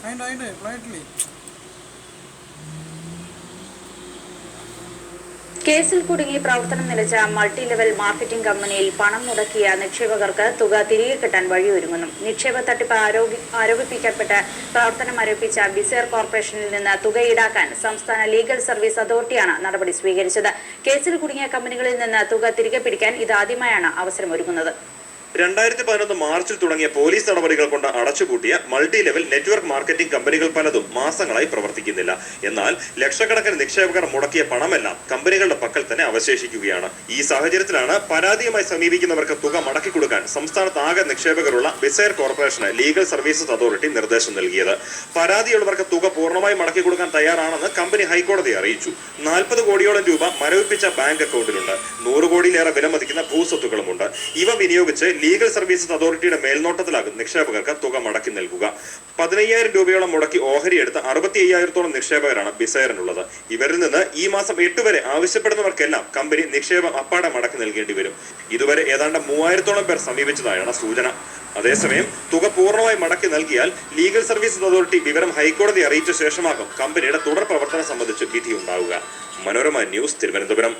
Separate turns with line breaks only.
Lightly.
കേസിൽ കുടുങ്ങി പ്രവർത്തനം നിലച്ച മൾട്ടി ലെവൽ മാർക്കറ്റിംഗ് കമ്പനിയിൽ പണം മുടക്കിയ നിക്ഷേപകർക്ക് തുക തിരികെ കിട്ടാൻ വഴിയൊരുങ്ങുന്നു. നിക്ഷേപ തട്ടിപ്പ് ആരോപിക്കപ്പെട്ട് പ്രവർത്തനം ആരോപിച്ച ബിസെയർ കോർപ്പറേഷനിൽ നിന്ന് തുക ഈടാക്കാൻ സംസ്ഥാന ലീഗൽ സർവീസ് അതോറിറ്റിയാണ് നടപടി സ്വീകരിച്ചത്. കേസിൽ കുടുങ്ങിയ കമ്പനികളിൽ നിന്ന് തുക തിരികെ പിടിക്കാൻ ഇതാദ്യമായാണ് അവസരമൊരുങ്ങുന്നത്.
2011 മാർച്ചിൽ തുടങ്ങിയ പോലീസ് നടപടികൾ കൊണ്ട് അടച്ചുപൂട്ടിയ മൾട്ടി ലെവൽ നെറ്റ്വർക്ക് മാർക്കറ്റിംഗ് കമ്പനികൾ പലതും മാസങ്ങളായി പ്രവർത്തിക്കുന്നില്ല. എന്നാൽ ലക്ഷക്കണക്കിന് നിക്ഷേപകർ മുടക്കിയ പണമെല്ലാം കമ്പനികളുടെ പക്കൽ തന്നെ അവശേഷിക്കുകയാണ്. ഈ സാഹചര്യത്തിലാണ് പരാതിയുമായി സമീപിക്കുന്നവർക്ക് തുക മടക്കി കൊടുക്കാൻ സംസ്ഥാനത്താകെ നിക്ഷേപകരുള്ള ബിസെയർ കോർപ്പറേഷന് ലീഗൽ സർവീസസ് അതോറിറ്റി നിർദ്ദേശം നൽകിയത്. പരാതിയുള്ളവർക്ക് തുക പൂർണ്ണമായി മടക്കി കൊടുക്കാൻ തയ്യാറാണെന്ന് കമ്പനി ഹൈക്കോടതിയെ അറിയിച്ചു. 40 കോടിയോളം രൂപ മരവിപ്പിച്ച ബാങ്ക് അക്കൗണ്ടിലുണ്ട്. 100 കോടിയിലേറെ വിലമതിക്കുന്ന ഭൂസ്വത്തുക്കളുമുണ്ട്. ഇവ വിനിയോഗിച്ച് ലീഗൽ സർവീസസ് അതോറിറ്റിയുടെ മേൽനോട്ടത്തിലാകും നിക്ഷേപകർക്ക് തുക മടക്കി നൽകുക. 15,000 രൂപയോളം മുടക്കി ഓഹരി എടുത്ത 65,000-ഓളം നിക്ഷേപകരാണ് ബിസെയറിനുള്ളത്. ഇവരിൽ നിന്ന് ഈ മാസം 8 വരെ ആവശ്യപ്പെടുന്നവർക്കെല്ലാം കമ്പനി നിക്ഷേപം അപ്പാടെ മടക്കി നൽകേണ്ടി വരും. ഇതുവരെ ഏതാണ്ട് 3,000-ഓളം പേർ സമീപിച്ചതായാണ് സൂചന. അതേസമയം തുക പൂർണ്ണമായി മടക്കി നൽകിയാൽ ലീഗൽ സർവീസസ് അതോറിറ്റി വിവരം ഹൈക്കോടതി അറിയിച്ച ശേഷമാകും കമ്പനിയുടെ തുടർ പ്രവർത്തനം സംബന്ധിച്ച് വിധി ഉണ്ടാവുക. മനോരമ ന്യൂസ്, തിരുവനന്തപുരം.